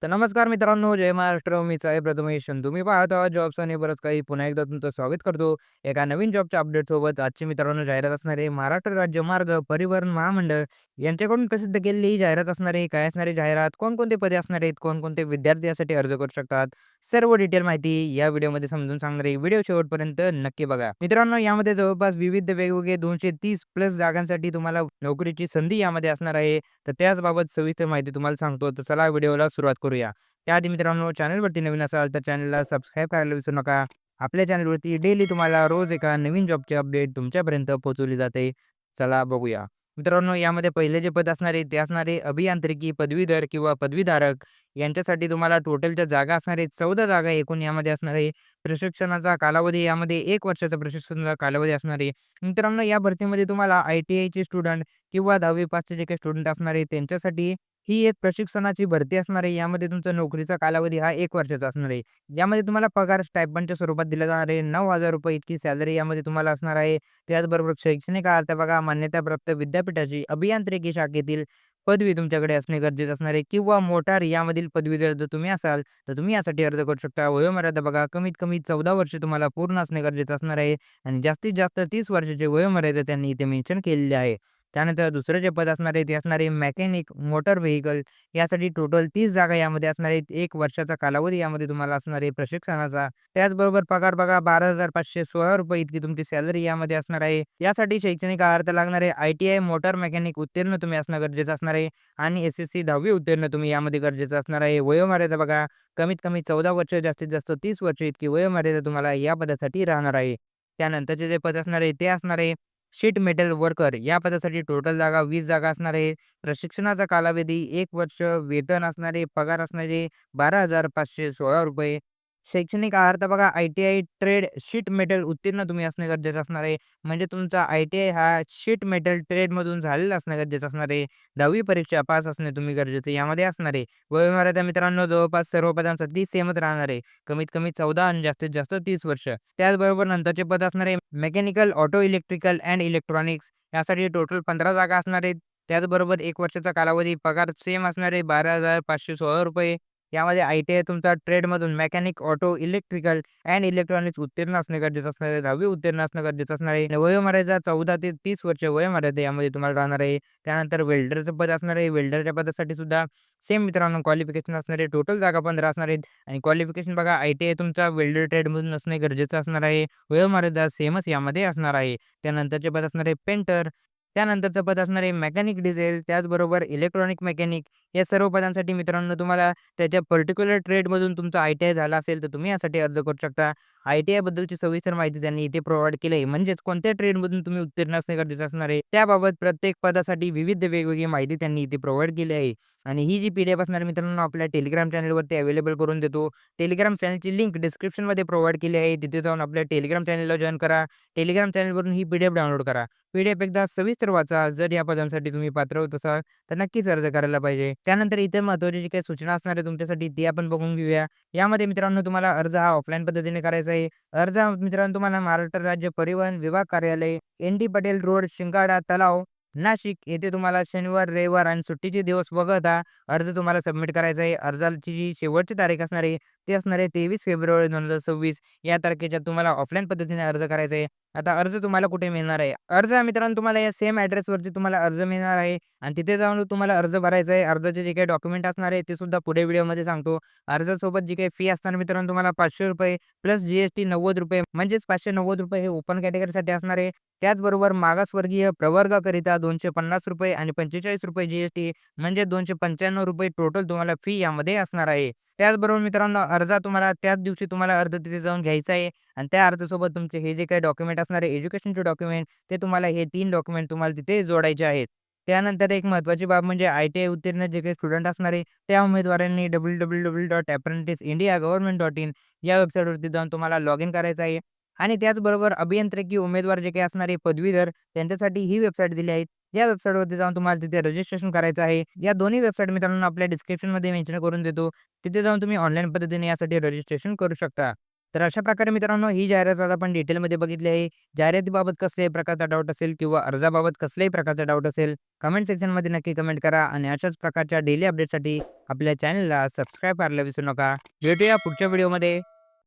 तर नमस्कार मित्रांनो, जय महाराष्ट्र. मीच आहे प्रथमेश. तुम्ही पाहत आहात जॉब्स आणि बरंच काही. पुन्हा एकदा तुमचं स्वागत करतो एका नवीन जॉबच्या अपडेटसोबत. आजची मित्रांनो जाहिरात असणार आहे महाराष्ट्र राज्य मार्ग परिवहन महामंडळ यांच्याकडून प्रसिद्ध केलेली ही जाहिरात असणार आहे. काय असणारी जाहिरात, कोणकोणते पदे असणार आहेत, कोणकोणते विद्यार्थी यासाठी अर्ज करू शकतात, सर्व डिटेल माहिती या व्हिडिओमध्ये समजून सांगणार आहे. व्हिडिओ शेवटपर्यंत नक्की बघा. मित्रांनो, यामध्ये जवळपास विविध वेगवेगळे 230 प्लस जागांसाठी तुम्हाला नोकरीची संधी यामध्ये असणार आहे. तर त्याचबाबत सविस्तर माहिती तुम्हाला सांगतो. तर चला व्हिडिओला सुरुवात करूया. त्याआधी मित्रांनो, चॅनलवरती नवीन असाल तर चॅनलला सबस्क्राईब करायला विसरू नका. आपल्या चॅनलवरती डेली तुम्हाला रोज एका नवीन जॉबचे अपडेट तुमच्यापर्यंत पोहोचवली जाते. चला बघूया. मित्रांनो, यामध्ये पहिले जे पद असणार आहे ते असणार आहे अभियांत्रिकी पदवीधर किंवा पदवीधारक यांच्यासाठी तुम्हाला टोटलच्या जागा असणार आहेत 14 जागा एकूण यामध्ये असणार आहे. प्रशिक्षणाचा कालावधी यामध्ये 1 वर्षाचा प्रशिक्षणाचा कालावधी असणार आहे. मित्रांनो, या भरतीमध्ये तुम्हाला ITIचे स्टुडंट किंवा 10वी पासचे जे काही स्टुडंट असणार आहे त्यांच्यासाठी ही एक प्रशिक्षणाची भरती असणार आहे. यामध्ये तुमचा नोकरीचा कालावधी हा 1 वर्षाचा असणार आहे. यामध्ये तुम्हाला पगार स्टायपंडच्या स्वरूपात दिला जाणार आहे. ₹9,000 इतकी सॅलरी यामध्ये तुम्हाला असणार आहे. त्याचबरोबर शैक्षणिक अर्हता बघा, मान्यताप्राप्त विद्यापीठाची अभियांत्रिकी शाखेतील पदवी तुमच्याकडे असणे गरजेचं असणार आहे किंवा मोटार यामधील पदवीधर जर तुम्ही असाल, तर तुम्ही यासाठी अर्ज करू शकता. वयोमर्यादा बघा, कमीत कमी 14 वर्ष तुम्हाला पूर्ण असणे गरजेचं असणार आहे आणि जास्तीत जास्त 30 वर्षाची वयोमर्यादा त्यांनी इथे मेन्शन केलेली आहे. त्यानंतर दुसरं जे पद असणार आहे ते असणार आहे मेकॅनिक मोटर व्हेइकल. यासाठी टोटल 30 जागा यामध्ये असणार आहेत. 1 वर्षाचा कालावधी यामध्ये तुम्हाला असणार आहे प्रशिक्षणाचा. त्याचबरोबर पगार बघा, ₹12,516 इतकी तुमची सॅलरी यामध्ये असणार आहे. यासाठी शैक्षणिक अर्हता लागणार आहे. ITI मोटार मेकॅनिक उत्तीर्ण तुम्ही असणं गरजेचं असणार आहे आणि SSC 10वी उत्तीर्ण तुम्ही यामध्ये गरजेचं असणार आहे. वयोमर्यादा बघा, कमीत कमी 14 वर्ष, जास्तीत जास्त 30 वर्ष इतकी वयोमर्यादा तुम्हाला या पदासाठी राहणार आहे. त्यानंतरचे जे पद असणार आहे ते असणार आहे शीट मेटल वर्कर. या पदासाठी टोटल जागा 20 जागा असणार आहे. प्रशिक्षणाचा कालावधी 1 वर्ष. वेतन असणारे पगार असणारे ₹12,516. शैक्षणिक अर्हता बघा, ITI ट्रेड शीट मेटल उत्तीर्ण तुम्ही असणे गरजेचं असणार आहे. म्हणजे तुमचा ITI हा शीट मेटल ट्रेडमधून झालेला असणं गरजेचं असणार आहे. 10वी परीक्षा पास असणे तुम्ही गरजेचं यामध्ये असणार आहे. वयोमर्यादा मित्रांनो जवळपास सर्व पदांसाठी सेमच राहणार आहे. कमीत कमी 14 आणि जास्तीत जास्त 30 वर्ष. त्याचबरोबर नंतरचे पद असणार आहे mechanical, auto electrical and electronics. यासाठी टोटल 15 जागा असणार आहेत. त्याचबरोबर 1 वर्षाचा कालावधी, पगार सेम असणार आहे ₹12,516. यामध्ये ITI तुमचा ट्रेडमधून mechanic, auto, electrical and electronics उत्तीर्ण असणे गरजेचं असणार आहे. 10वी उत्तीर्ण असणं गरजेचं असणार आहे. वयोमर्यादा 14 ते 30 वर्ष वयोमर्यादा यामध्ये तुम्हाला राहणार आहे. त्यानंतर वेल्डरचं पद असणार आहे. वेल्डरच्या पदासाठी सुद्धा सेम मित्रांनो क्वालिफिकेशन असणार आहे. टोटल जागा 15 असणार आहेत आणि क्वालिफिकेशन बघा, ITI तुमचा वेल्डर ट्रेडमधून असणे गरजेचं असणार आहे. वयोमर्यादा सेमच यामध्ये असणार आहे. त्यानंतरचे पद असणार आहे पेंटर. त्यानंतरचं पद असणार आहे मेकॅनिक डिझेल. त्याचबरोबर इलेक्ट्रॉनिक मेकॅनिक. या सर्व पदांसाठी मित्रांनो तुम्हाला त्याच्या पर्टिक्युलर ट्रेडमधून तुमचा ITI झाला असेल, तर तुम्ही यासाठी अर्ज करू शकता. ITI बद्दलची सविस्तर माहिती त्यांनी इथे प्रोव्हाईड केली आहे. म्हणजेच कोणत्या ट्रेडमधून तुम्ही उत्तीर्ण असणे गरजेचं असणार आहे. त्याबाबत प्रत्येक पदासाठी विविध वेगवेगळी माहिती त्यांनी इथे प्रोव्हाईड केली आहे. आणि ही जी PDF असणार मित्रांनो आपल्या टेलिग्राम चॅनलवरती अवेलेबल करून देतो. टेलिग्राम चॅनलची लिंक डिस्क्रिप्शनमध्ये प्रोव्हाईड केली आहे. तिथे जाऊन आपल्या टेलिग्राम चॅनलला जॉइन करा. टेलिग्राम चॅनलवरून ही PDF डाउनलोड करा. PDF एकदा सविस्तर वाचा. जर या पदांसाठी तुम्ही पात्र होत असाल, तर नक्कीच अर्ज करायला पाहिजे. त्यानंतर इतर महत्त्वाची जी काही सूचना असणार आहे तुमच्यासाठी ती आपण बघून घेऊया. यामध्ये मित्रांनो तुम्हाला अर्ज हा ऑफलाईन पद्धतीने करायचा आहे. अर्ज हा मित्रांनो तुम्हाला महाराष्ट्र राज्य परिवहन विभाग कार्यालय, ND पटेल रोड, शिंगाडा तलाव, नाशिक येथे तुम्हाला शनिवार, रविवार आणि सुट्टीचे दिवस वगळता अर्ज तुम्हाला सबमिट करायचा आहे. अर्जाची जी शेवटची तारीख असणार आहे ती असणार आहे 23 फेब्रुवारी 2026. या तारखेच्या तुम्हाला ऑफलाईन पद्धतीने अर्ज करायचा आहे. आता अर्ज तुम्हाला कुठे मिळणार आहे? अर्ज हा मित्रांनो तुम्हाला या सेम ॲड्रेसवरती तुम्हाला अर्ज मिळणार आहे आणि तिथे जाऊन तुम्हाला अर्ज भरायचा आहे. अर्जाचे जे काही डॉक्युमेंट असणार आहे ते सुद्धा पुढे व्हिडिओमध्ये सांगतो. अर्जासोबत जी काही फी असणार मित्रांनो तुम्हाला ₹500 प्लस GST ₹90, म्हणजेच ₹590 हे ओपन कॅटेगरीसाठी असणार आहे. त्याचबरोबर मागासवर्गीय प्रवर्गाकरिता ₹250 आणि ₹45 GST, म्हणजे ₹295 टोटल तुम्हाला फी यामध्ये असणार आहे. त्याचबरोबर मित्रांनो अर्ज तुम्हाला त्याच दिवशी तुम्हाला अर्ज तिथे जाऊन घ्यायचा आहे आणि त्या अर्जासोबत तुमचे हे जे काही डॉक्युमेंट असणार आहे एज्युकेशनचे डॉक्युमेंट, ते तुम्हाला हे 3 डॉक्युमेंट तुम्हाला तिथे जोडायचे आहेत. त्यानंतर एक महत्त्वाची बाब म्हणजे ITI उत्तीर्ण जे काही स्टुडंट असणार आहे त्या उमेदवारांनी www.apprenticeindiagovernment.in या वेबसाईटवरती जाऊन तुम्हाला लॉग इन करायचं आहे. आणि त्याचबरोबर अभियांत्रिकी उमेदवार जे काही असणारे पदवीधर त्यांच्यासाठी ही वेबसाईट दिली आहे. या वेबसाईटवरती जाऊन तुम्हाला तिथे रजिस्ट्रेशन करायचं आहे. या दोन्ही वेबसाईट मित्रांनो आपल्या डिस्क्रिप्शनमध्ये मेन्शन करून देतो. तिथे जाऊन तुम्ही ऑनलाईन पद्धतीने यासाठी रजिस्ट्रेशन करू शकता. तर अशा प्रकारे मित्रांनो ही जाहिरात आता आपण डिटेलमध्ये बघितली आहे. जाहिरातीबाबत कसल्याही प्रकारचा डाऊट असेल किंवा अर्जाबाबत कसल्याही प्रकारचा डाऊट असेल, कमेंट सेक्शनमध्ये नक्की कमेंट करा आणि अशाच प्रकारच्या डेली अपडेटसाठी आपल्या चॅनलला सबस्क्राईब करायला विसरू नका. भेटूया पुढच्या व्हिडिओमध्ये.